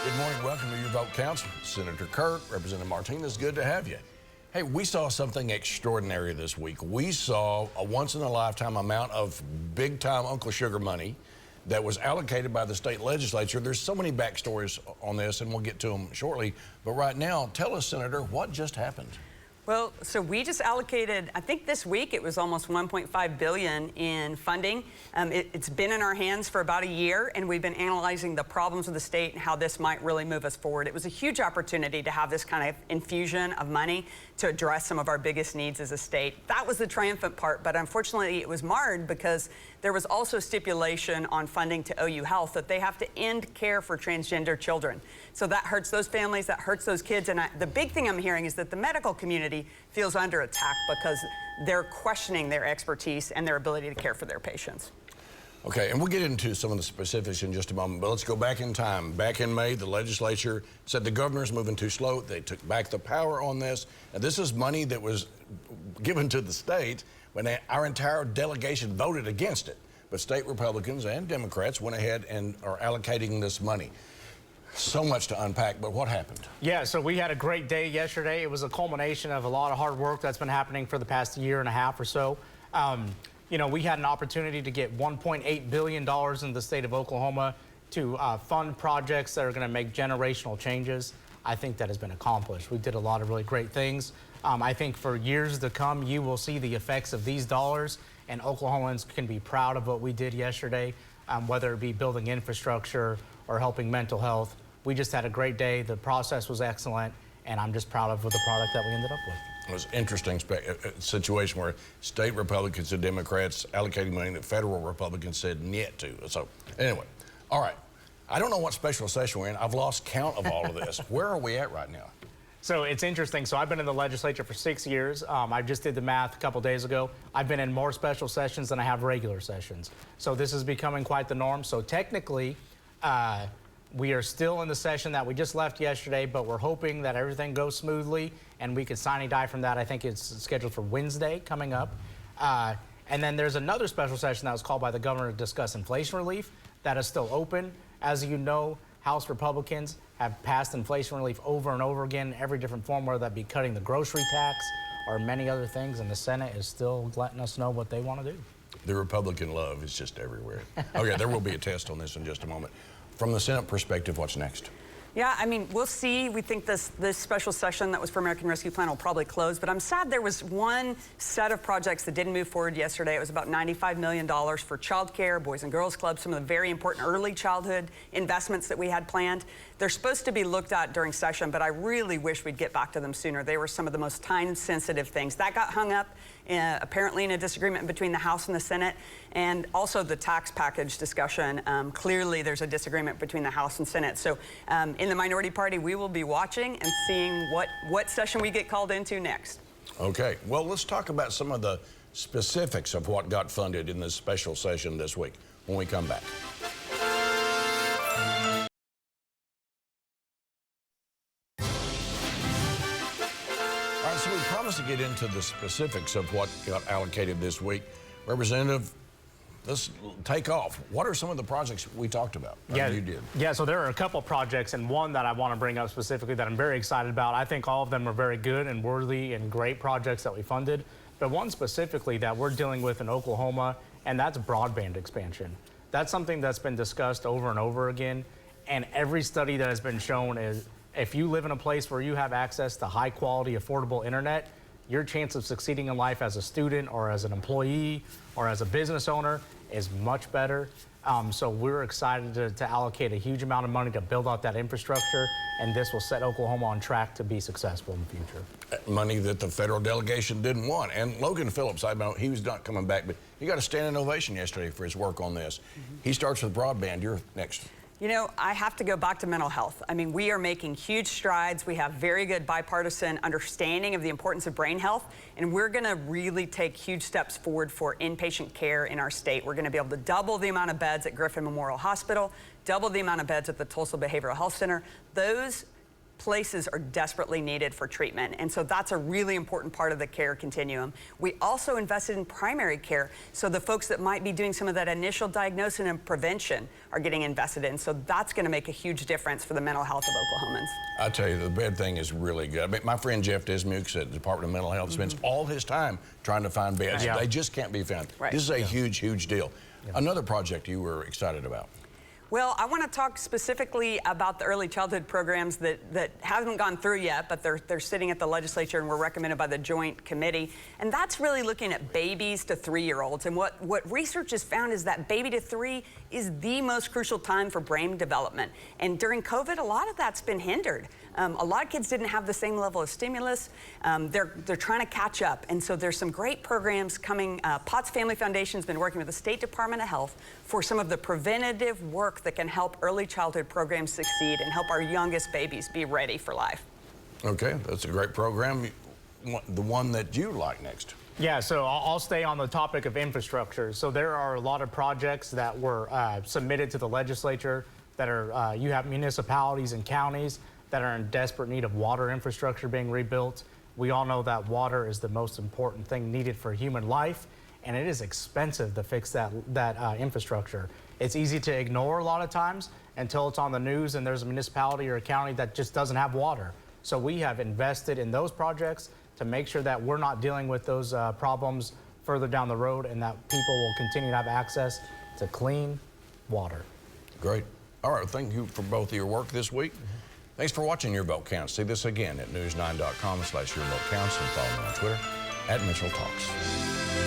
Good morning. Welcome to your Vote Counts. Senator Kirt, Representative Martinez, good to have you. Hey, we saw something extraordinary this week. We saw a once-in-a-lifetime amount of big-time Uncle Sugar money that was allocated by the state legislature. There's so many backstories on this, and we'll get to them shortly. But right now, tell us, Senator, what just happened? Well, so we just allocated, I think this week it was almost $1.5 billion in funding. It's been in our hands for about a year, and we've been analyzing the problems of the state and how this might really move us forward. It was a huge opportunity to have this kind of infusion of money to address some of our biggest needs as a state. That was the triumphant part, but unfortunately it was marred because there was also stipulation on funding to OU Health that they have to end care for transgender children. So that hurts those families, that hurts those kids, and the big thing I'm hearing is that the medical community feels under attack because they're questioning their expertise and their ability to care for their patients. Okay, and we'll get into some of the specifics in just a moment, but let's go back in time. Back in May, the legislature said the governor's moving too slow. They took back the power on this. And this is money that was given to the state when our entire delegation voted against it. But state Republicans and Democrats went ahead and are allocating this money. So much to unpack, but what happened? Yeah, so we had a great day yesterday. It was a culmination of a lot of hard work that's been happening for the past year and a half or so. You know, we had an opportunity to get $1.8 billion in the state of Oklahoma to fund projects that are going to make generational changes. I think that has been accomplished. We did a lot of really great things. I think for years to come, you will see the effects of these dollars, and Oklahomans can be proud of what we did yesterday, whether it be building infrastructure or helping mental health. We just had a great day. The process was excellent, and I'm just proud of the product that we ended up with. It was an interesting situation where state Republicans and Democrats allocating money that federal Republicans said niet to. So anyway, all right. I don't know what special session we're in. I've lost count of all of this. Where are we at right now? So it's interesting. So I've been in the legislature for 6 years. I just did the math a couple days ago. I've been in more special sessions than I have regular sessions. So this is becoming quite the norm. So technically, we are still in the session that we just left yesterday, but we're hoping that everything goes smoothly and we can sine die from that. I think it's scheduled for Wednesday coming up. And then there's another special session that was called by the governor to discuss inflation relief. That is still open. As you know, House Republicans have passed inflation relief over and over again in every different form, whether that be cutting the grocery tax or many other things, and the Senate is still letting us know what they want to do. The Republican love is just everywhere. Okay, there will be a test on this in just a moment. From the Senate perspective, what's next? Yeah, I mean, we'll see. We think this special session that was for American Rescue Plan will probably close, but I'm sad there was one set of projects that didn't move forward yesterday. It was about $95 million for childcare, Boys and Girls Club, some of the very important early childhood investments that we had planned. They're supposed to be looked at during session, but I really wish we'd get back to them sooner. They were some of the most time-sensitive things. That got hung up, apparently in a disagreement between the House and the Senate, and also the tax package discussion. Clearly, there's a disagreement between the House and Senate. So in the minority party, we will be watching and seeing what session we get called into next. Okay, well, let's talk about some of the specifics of what got funded in this special session this week when we come back. All right, so we promised to get into the specifics of what got allocated this week. Representative, let's take off. What are some of the projects we talked about? Yeah, you did. Yeah, so there are a couple of projects, and one that I want to bring up specifically that I'm very excited about. I think all of them are very good and worthy and great projects that we funded. But one specifically that we're dealing with in Oklahoma, and that's broadband expansion. That's something that's been discussed over and over again, and every study that has been shown is if you live in a place where you have access to high quality, affordable internet, your chance of succeeding in life as a student or as an employee or as a business owner is much better. So we're excited to allocate a huge amount of money to build out that infrastructure, and this will set Oklahoma on track to be successful in the future. Money that the federal delegation didn't want. And Logan Phillips, I know he was not coming back, but he got a standing ovation yesterday for his work on this. He starts with broadband. You're next. You know, I have to go back to mental health. I mean, we are making huge strides. We have very good bipartisan understanding of the importance of brain health, and we're going to really take huge steps forward for inpatient care in our state. We're going to be able to double the amount of beds at Griffin Memorial Hospital, double the amount of beds at the Tulsa Behavioral Health Center. Those places are desperately needed for treatment. And so that's a really important part of the care continuum. We also invested in primary care. So the folks that might be doing some of that initial diagnosis and prevention are getting invested in. So that's going to make a huge difference for the mental health of Oklahomans. I tell you, the bed thing is really good. I mean, my friend Jeff Dismukes at the Department of Mental Health spends all his time trying to find beds. Yeah. They just can't be found. Right. This is a huge, huge deal. Another project you were excited about. Well, I want to talk specifically about the early childhood programs that haven't gone through yet, but they're sitting at the legislature and were recommended by the Joint Committee. And that's really looking at babies to 3-year-olds. And what research has found is that baby to 3 is the most crucial time for brain development. And during COVID, a lot of that's been hindered. A lot of kids didn't have the same level of stimulus. They're trying to catch up. And so there's some great programs coming. Potts Family Foundation has been working with the State Department of Health for some of the preventative work that can help early childhood programs succeed and help our youngest babies be ready for life. Okay, that's a great program. The one that you like next. Yeah, so I'll stay on the topic of infrastructure. So there are a lot of projects that were submitted to the legislature that are, you have municipalities and counties that are in desperate need of water infrastructure being rebuilt. We all know that water is the most important thing needed for human life, and it is expensive to fix that infrastructure. It's easy to ignore a lot of times until it's on the news and there's a municipality or a county that just doesn't have water. So we have invested in those projects to make sure that we're not dealing with those problems further down the road and that people will continue to have access to clean water. Great. All right, thank you for both of your work this week. Thanks for watching Your Vote Counts. See this again at news9.com/YourVoteCounts and follow me on Twitter @MitchellTalks.